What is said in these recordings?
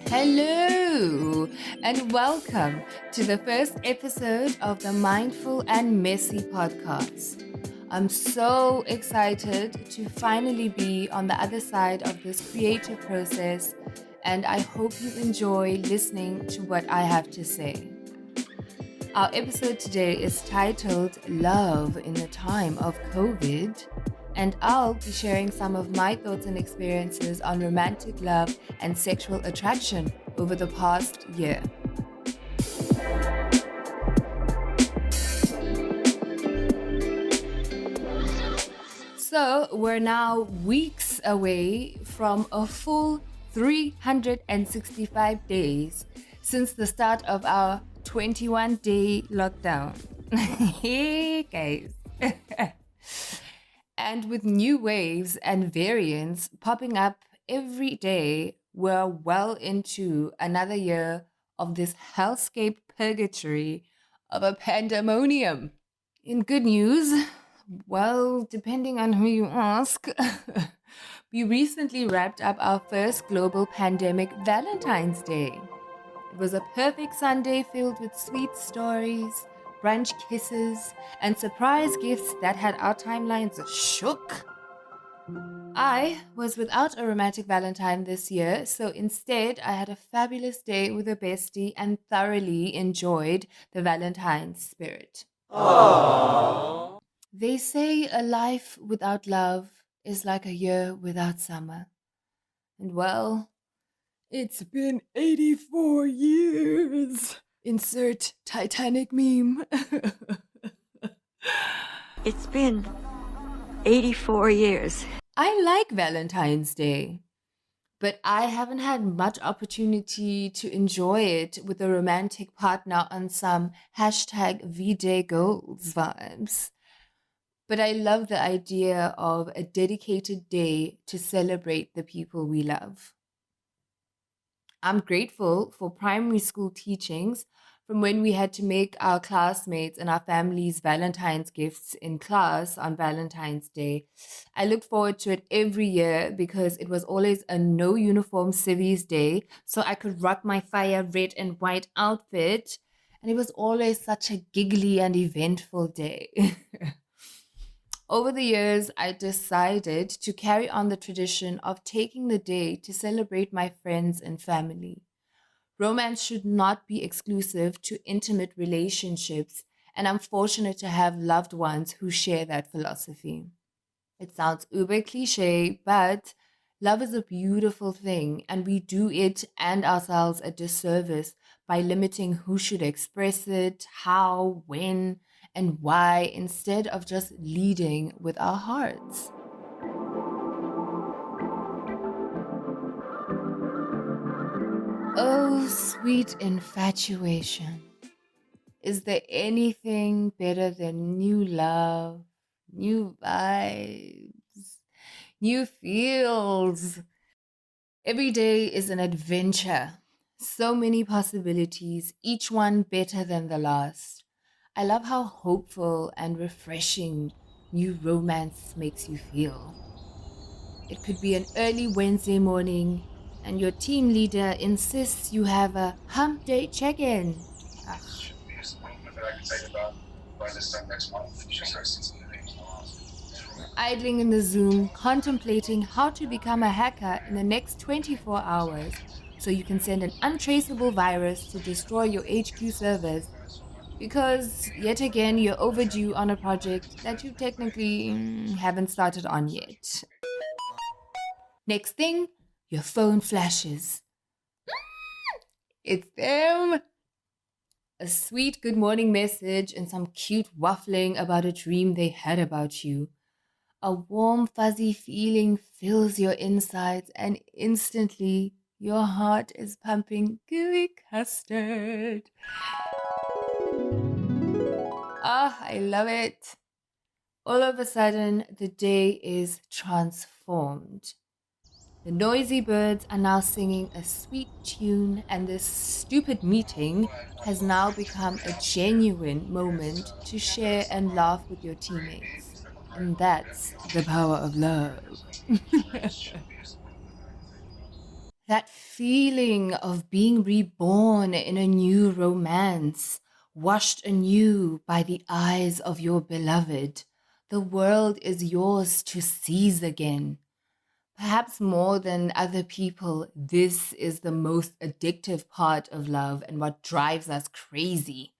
Hello, and welcome to the first episode of the Mindful and Messy podcast. I'm so excited to finally be on the other side of this creative process, and I hope you enjoy listening to what I have to say. Our episode today is titled Love in the Time of COVID, and I'll be sharing some of my thoughts and experiences on romantic love and sexual attraction over the past year. So, we're now weeks away from a full 365 days since the start of our 21-day lockdown. Hey, guys. And with new waves and variants popping up every day, we're well into another year of this hellscape purgatory of a pandemonium. In good news, well, depending on who you ask, we recently wrapped up our first global pandemic Valentine's Day. It was a perfect Sunday filled with sweet stories, brunch kisses, and surprise gifts that had our timelines shook. I was without a romantic Valentine this year, so instead I had a fabulous day with a bestie and thoroughly enjoyed the Valentine spirit. Aww. They say a life without love is like a year without summer. And well, it's been 84 years. Insert Titanic meme. It's been 84 years. I like Valentine's Day, but I haven't had much opportunity to enjoy it with a romantic partner on some hashtag V-Day goals vibes. But I love the idea of a dedicated day to celebrate the people we love. I'm grateful for primary school teachings from when we had to make our classmates and our families Valentine's gifts in class on Valentine's Day. I look forward to it every year because it was always a no uniform civvies day, so I could rock my fire red and white outfit, and it was always such a giggly and eventful day. Over the years, I decided to carry on the tradition of taking the day to celebrate my friends and family. Romance should not be exclusive to intimate relationships, and I'm fortunate to have loved ones who share that philosophy. It sounds uber cliche, but love is a beautiful thing, and we do it and ourselves a disservice by limiting who should express it, how, when, and why, instead of just leading with our hearts. Oh, sweet infatuation. Is there anything better than new love, new vibes, new feels? Every day is an adventure. So many possibilities, each one better than the last. I love how hopeful and refreshing new romance makes you feel. It could be an early Wednesday morning, and your team leader insists you have a hump day check-in. Ugh. You're idling in the Zoom, contemplating how to become a hacker in the next 24 hours so you can send an untraceable virus to destroy your HQ servers because, yet again, you're overdue on a project that you technically haven't started on yet. Next thing, your phone flashes. It's them! A sweet good morning message and some cute waffling about a dream they had about you. A warm, fuzzy feeling fills your insides, and instantly your heart is pumping gooey custard. Ah, I love it. All of a sudden, the day is transformed. The noisy birds are now singing a sweet tune, and this stupid meeting has now become a genuine moment to share and laugh with your teammates. And that's the power of love. That feeling of being reborn in a new romance, washed anew by the eyes of your beloved. The world is yours to seize again. Perhaps more than other people, this is the most addictive part of love and what drives us crazy.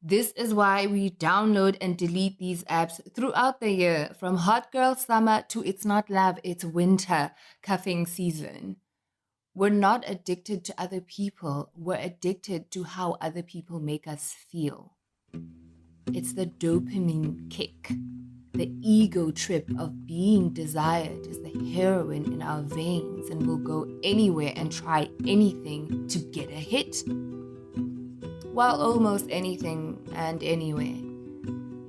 This is why we download and delete these apps throughout the year, from hot girl summer to it's not love, it's winter cuffing season. We're not addicted to other people, we're addicted to how other people make us feel. It's the dopamine kick. The ego trip of being desired is the heroin in our veins, and we'll go anywhere and try anything to get a hit. Well, almost anything and anywhere.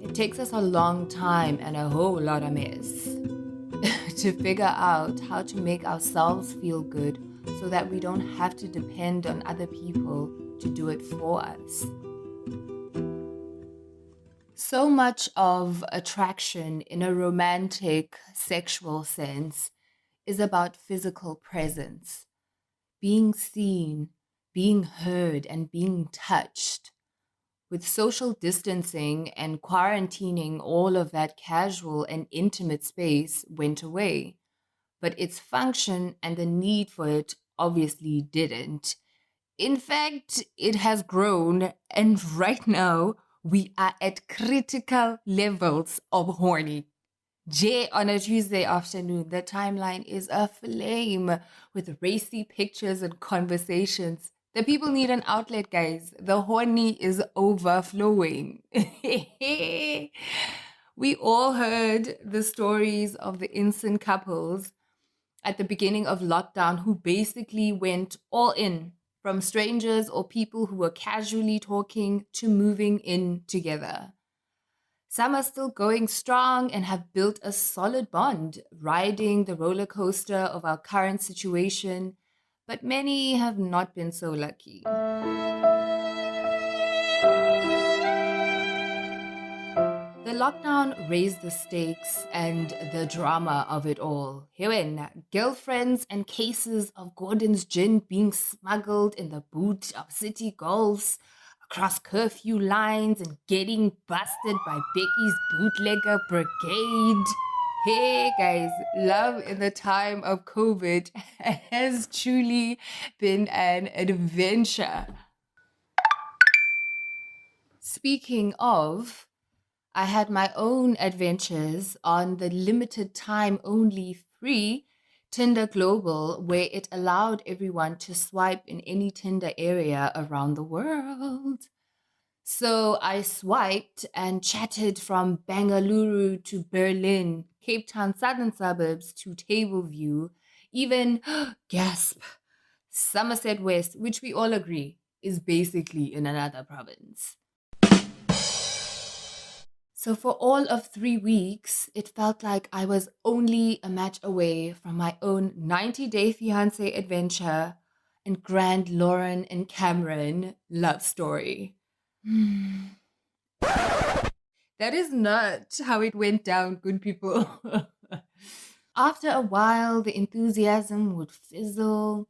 It takes us a long time and a whole lot of mess to figure out how to make ourselves feel good so that we don't have to depend on other people to do it for us. So much of attraction in a romantic, sexual sense is about physical presence, being seen, being heard, and being touched. With social distancing and quarantining, all of that casual and intimate space went away. But its function and the need for it obviously didn't. In fact, it has grown, and right now we are at critical levels of horny. Jay, on a Tuesday afternoon, the timeline is aflame with racy pictures and conversations. The people need an outlet, guys. The horny is overflowing. We all heard the stories of the instant couples at the beginning of lockdown who basically went all in, from strangers or people who were casually talking to moving in together. Some are still going strong and have built a solid bond, riding the roller coaster of our current situation, but many have not been so lucky. The lockdown raised the stakes and the drama of it all. Herein, girlfriends and cases of Gordon's gin being smuggled in the boot of city golfs across curfew lines and getting busted by Becky's bootlegger brigade. Hey guys, love in the time of COVID has truly been an adventure. Speaking of, I had my own adventures on the limited time only free Tinder Global, where it allowed everyone to swipe in any Tinder area around the world. So I swiped and chatted from Bangalore to Berlin, Cape Town southern suburbs to Tableview, even, gasp, Somerset West, which we all agree is basically in another province. So for all of 3 weeks, it felt like I was only a match away from my own 90-day fiancé adventure and grand Lauren and Cameron love story. That is not how it went down, good people. After a while, the enthusiasm would fizzle,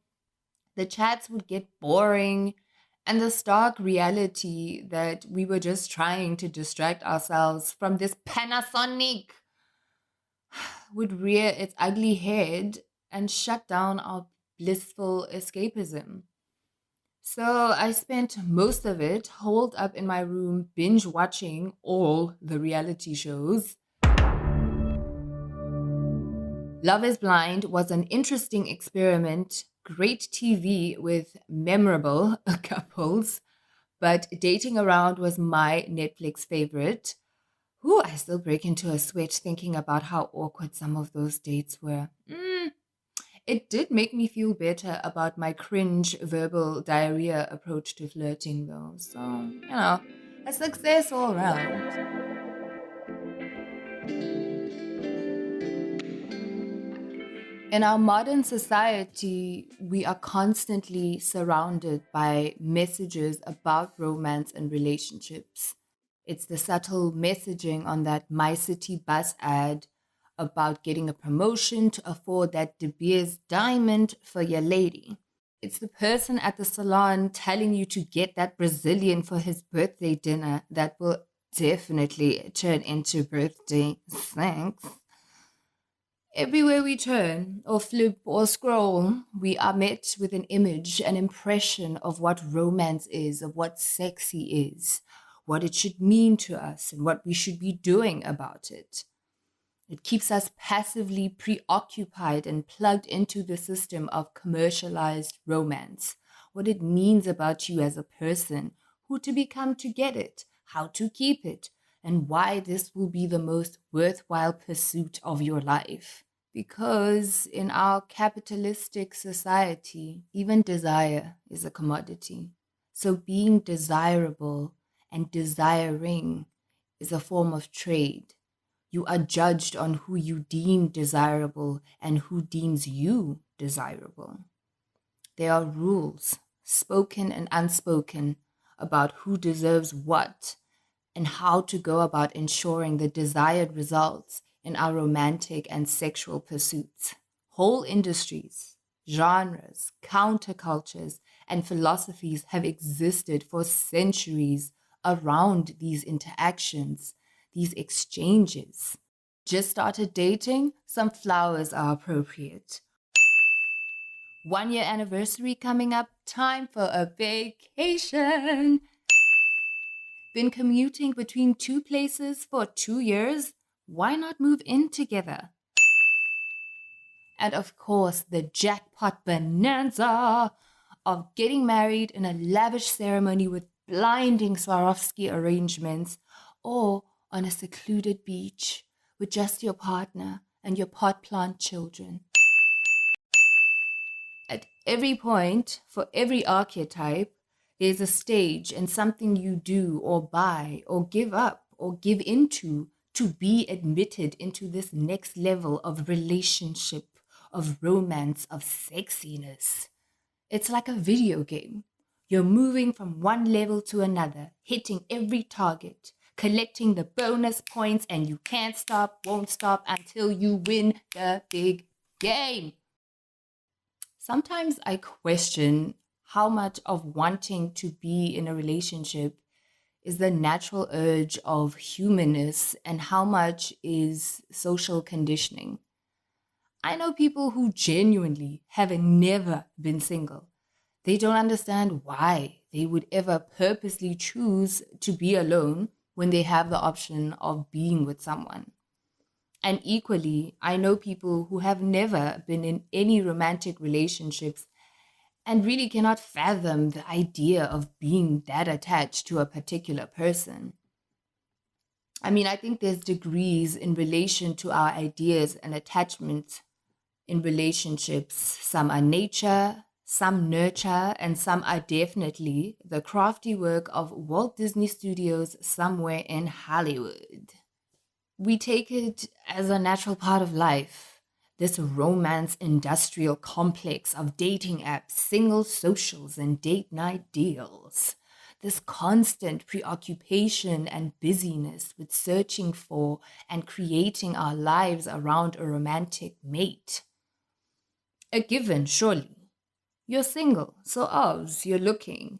the chats would get boring, and the stark reality that we were just trying to distract ourselves from this Panasonic would rear its ugly head and shut down our blissful escapism. So I spent most of it holed up in my room, binge watching all the reality shows. Love is Blind was an interesting experiment, great TV with memorable couples, but dating around was my Netflix favorite. Whew, I still break into a sweat thinking about how awkward some of those dates were. It did make me feel better about my cringe verbal diarrhea approach to flirting, though. So, a success all around. In our modern society, we are constantly surrounded by messages about romance and relationships. It's the subtle messaging on that My City bus ad about getting a promotion to afford that De Beers diamond for your lady. It's the person at the salon telling you to get that Brazilian for his birthday dinner that will definitely turn into birthday thanks. Everywhere we turn, or flip, or scroll, we are met with an image, an impression of what romance is, of what sexy is, what it should mean to us, and what we should be doing about it. It keeps us passively preoccupied and plugged into the system of commercialized romance, what it means about you as a person, who to become to get it, how to keep it, and why this will be the most worthwhile pursuit of your life. Because in our capitalistic society, even desire is a commodity. So being desirable and desiring is a form of trade. You are judged on who you deem desirable and who deems you desirable. There are rules, spoken and unspoken, about who deserves what and how to go about ensuring the desired results in our romantic and sexual pursuits. Whole industries, genres, countercultures, and philosophies have existed for centuries around these interactions, these exchanges. Just started dating? Some flowers are appropriate. 1 year anniversary coming up, time for a vacation. Been commuting between two places for 2 years? Why not move in together? And of course, the jackpot bonanza of getting married in a lavish ceremony with blinding Swarovski arrangements, or on a secluded beach with just your partner and your pot plant children. At every point, for every archetype, there's a stage and something you do or buy or give up or give into to be admitted into this next level of relationship, of romance, of sexiness. It's like a video game. You're moving from one level to another, hitting every target, collecting the bonus points, and you can't stop, won't stop until you win the big game. Sometimes I question how much of wanting to be in a relationship is the natural urge of humanness and how much is social conditioning. I know people who genuinely have never been single. They don't understand why they would ever purposely choose to be alone when they have the option of being with someone. And equally, I know people who have never been in any romantic relationships and really cannot fathom the idea of being that attached to a particular person. I mean, I think there's degrees in relation to our ideas and attachments in relationships. Some are nature, some nurture, and some are definitely the crafty work of Walt Disney Studios somewhere in Hollywood. We take it as a natural part of life. This romance industrial complex of dating apps, single socials, and date night deals. This constant preoccupation and busyness with searching for and creating our lives around a romantic mate. A given, surely. You're single, so obvs, you're looking,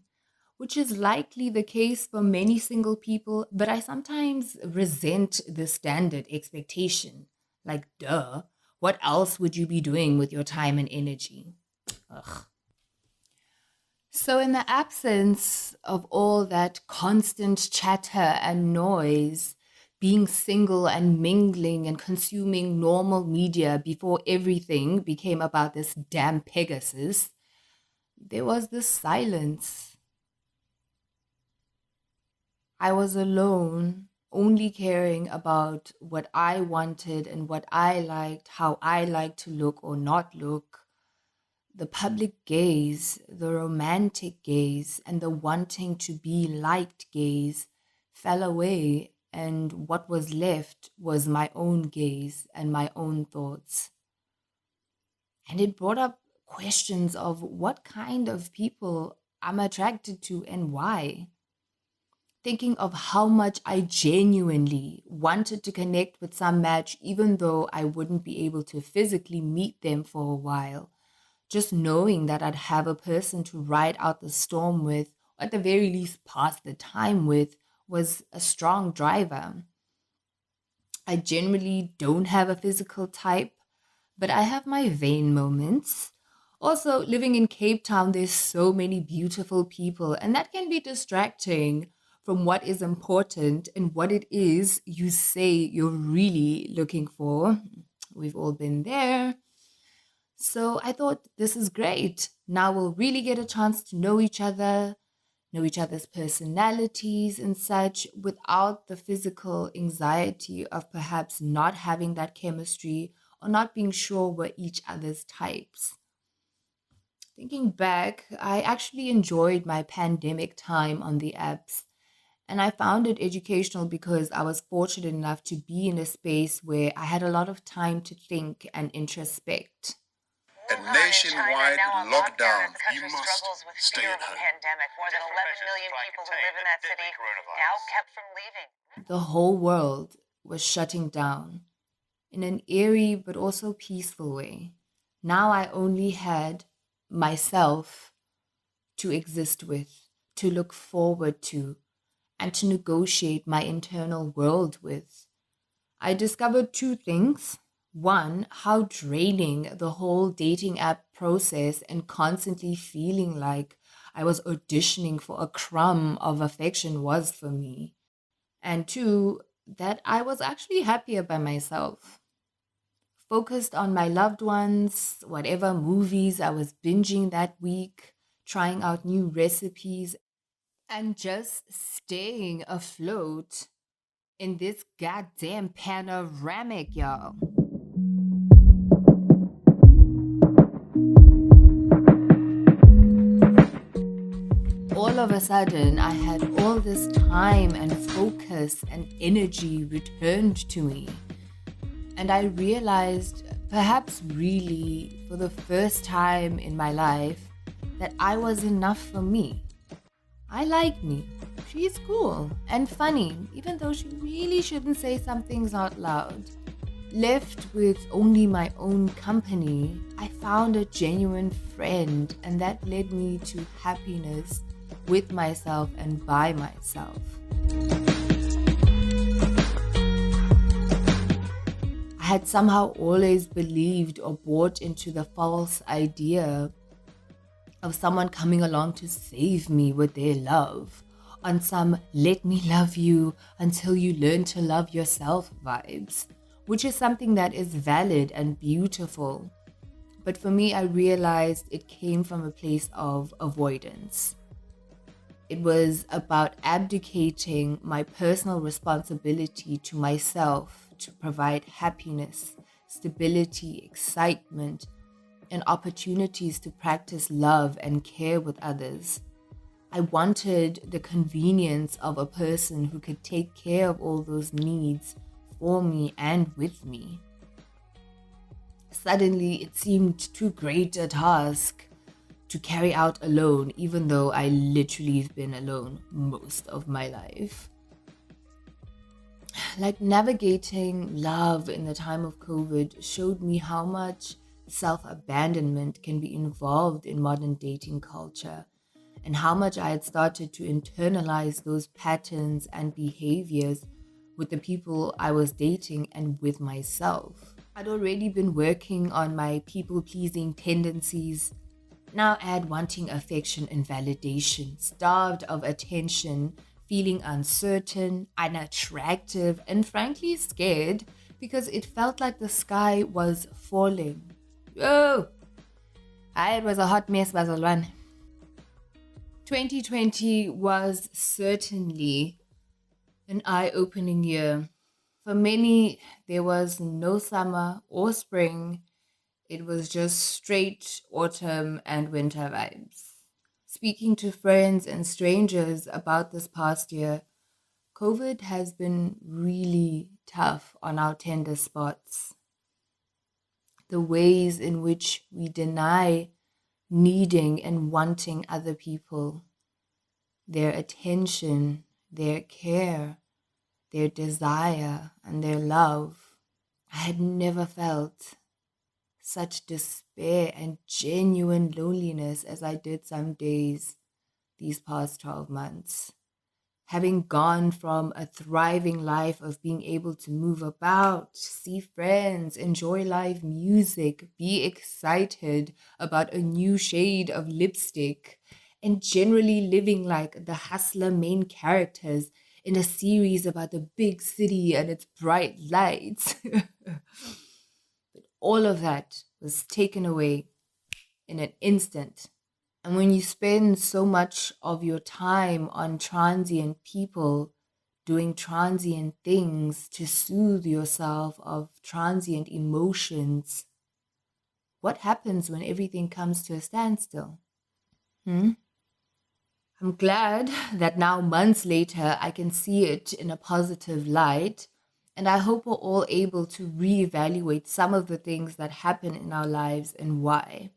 which is likely the case for many single people, but I sometimes resent the standard expectation. Like, duh, what else would you be doing with your time and energy? Ugh. So, in the absence of all that constant chatter and noise, being single and mingling and consuming normal media before everything became about this damn Pegasus, there was this silence. I was alone, only caring about what I wanted and what I liked, how I liked to look or not look. The public gaze, the romantic gaze, and the wanting to be liked gaze fell away, and what was left was my own gaze and my own thoughts. And it brought up questions of what kind of people I'm attracted to and why. Thinking of how much I genuinely wanted to connect with some match, even though I wouldn't be able to physically meet them for a while. Just knowing that I'd have a person to ride out the storm with, or at the very least pass the time with, was a strong driver. I generally don't have a physical type, but I have my vain moments. Also, living in Cape Town, there's so many beautiful people, and that can be distracting from what is important and what it is you say you're really looking for. We've all been there. So I thought this is great. Now we'll really get a chance to know each other's personalities and such without the physical anxiety of perhaps not having that chemistry or not being sure we're each other's types. Thinking back, I actually enjoyed my pandemic time on the apps, and I found it educational because I was fortunate enough to be in a space where I had a lot of time to think and introspect. A nationwide lockdown. You must stay at home. Pandemic. More than 11 million people who live in that city now kept from leaving. The whole world was shutting down in an eerie but also peaceful way. Now I only had myself to exist with, to look forward to, and to negotiate my internal world with. I discovered two things. One, how draining the whole dating app process and constantly feeling like I was auditioning for a crumb of affection was for me. And two, that I was actually happier by myself, focused on my loved ones, whatever movies I was binging that week, trying out new recipes, and just staying afloat in this goddamn panoramic, y'all. All of a sudden, I had all this time and focus and energy returned to me. And I realized, perhaps really for the first time in my life, that I was enough for me. I like me. She's cool and funny, even though she really shouldn't say some things out loud. Left with only my own company, I found a genuine friend, and that led me to happiness with myself and by myself. I had somehow always believed or bought into the false idea of someone coming along to save me with their love, on some let me love you until you learn to love yourself vibes, which is something that is valid and beautiful. But for me, I realized it came from a place of avoidance. It was about abdicating my personal responsibility to myself to provide happiness, stability, excitement, and opportunities to practice love and care with others. I wanted the convenience of a person who could take care of all those needs for me and with me. Suddenly, it seemed too great a task to carry out alone, even though I literally have been alone most of my life. Like navigating love in the time of COVID showed me how much self abandonment can be involved in modern dating culture, and how much I had started to internalize those patterns and behaviors with the people I was dating and with myself. I'd already been working on my people pleasing tendencies. Now add wanting affection and validation, starved of attention, feeling uncertain, unattractive, and frankly scared because it felt like the sky was falling. Oh, it was a hot mess, Bazalwan. 2020 was certainly an eye-opening year. For many, there was no summer or spring. It was just straight autumn and winter vibes. Speaking to friends and strangers about this past year, COVID has been really tough on our tender spots. the ways in which we deny needing and wanting other people, their attention, their care, their desire, and their love. I had never felt such despair and genuine loneliness as I did some days these past 12 months. Having gone from a thriving life of being able to move about, see friends, enjoy live music, be excited about a new shade of lipstick, and generally living like the hustler main characters in a series about the big city and its bright lights. But all of that was taken away in an instant. And when you spend so much of your time on transient people, doing transient things to soothe yourself of transient emotions, what happens when everything comes to a standstill? I'm glad that now, months later, I can see it in a positive light. And I hope we're all able to reevaluate some of the things that happen in our lives and why.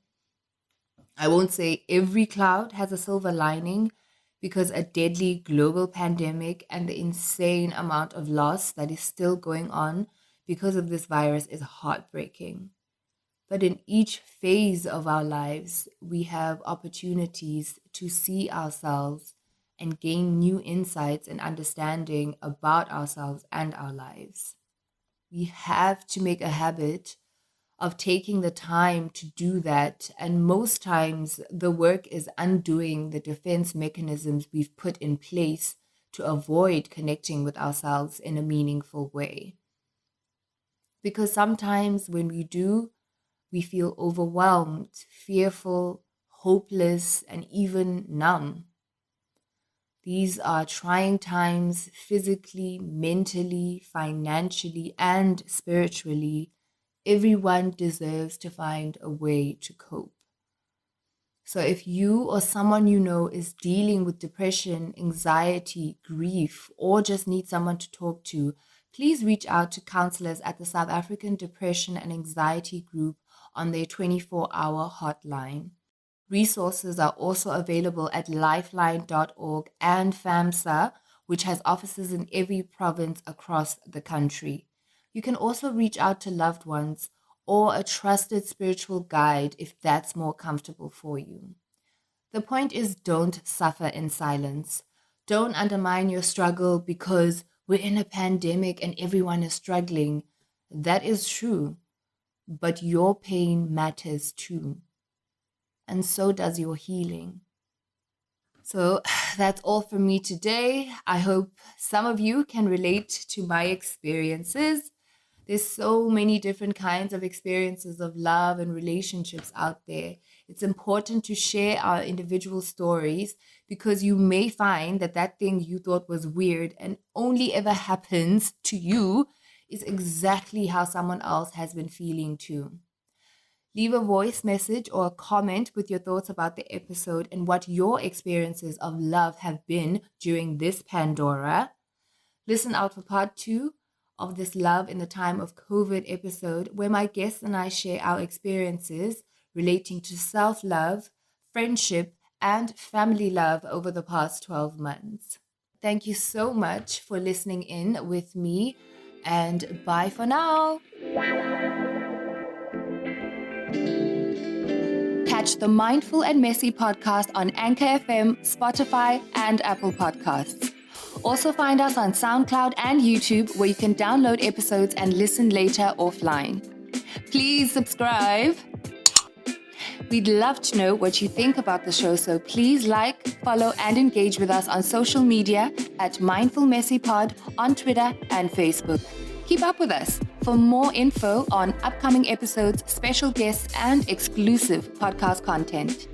I won't say every cloud has a silver lining, because a deadly global pandemic and the insane amount of loss that is still going on because of this virus is heartbreaking. But in each phase of our lives, we have opportunities to see ourselves and gain new insights and understanding about ourselves and our lives. We have to make a habit of taking the time to do that. And most times, the work is undoing the defense mechanisms we've put in place to avoid connecting with ourselves in a meaningful way. Because sometimes when we do, we feel overwhelmed, fearful, hopeless, and even numb. These are trying times physically, mentally, financially, and spiritually. Everyone deserves to find a way to cope. So if you or someone you know is dealing with depression, anxiety, grief, or just need someone to talk to, please reach out to counselors at the South African Depression and Anxiety Group on their 24-hour hotline. Resources are also available at lifeline.org and FAMSA, which has offices in every province across the country. You can also reach out to loved ones or a trusted spiritual guide if that's more comfortable for you. The point is, don't suffer in silence. Don't undermine your struggle because we're in a pandemic and everyone is struggling. That is true, but your pain matters too. And so does your healing. So that's all from me today. I hope some of you can relate to my experiences. There's so many different kinds of experiences of love and relationships out there. It's important to share our individual stories because you may find that that thing you thought was weird and only ever happens to you is exactly how someone else has been feeling too. Leave a voice message or a comment with your thoughts about the episode and what your experiences of love have been during this Pandora. Listen out for part 2 of this Love in the Time of COVID episode, where my guests and I share our experiences relating to self-love, friendship, and family love over the past 12 months. Thank you so much for listening in with me, and bye for now. Catch the Mindful and Messy podcast on Anchor FM, Spotify, and Apple Podcasts. Also find us on SoundCloud and YouTube, where you can download episodes and listen later offline. Please subscribe. We'd love to know what you think about the show, so please like, follow, and engage with us on social media at Mindful Messy Pod on Twitter and Facebook. Keep up with us for more info on upcoming episodes, special guests, and exclusive podcast content.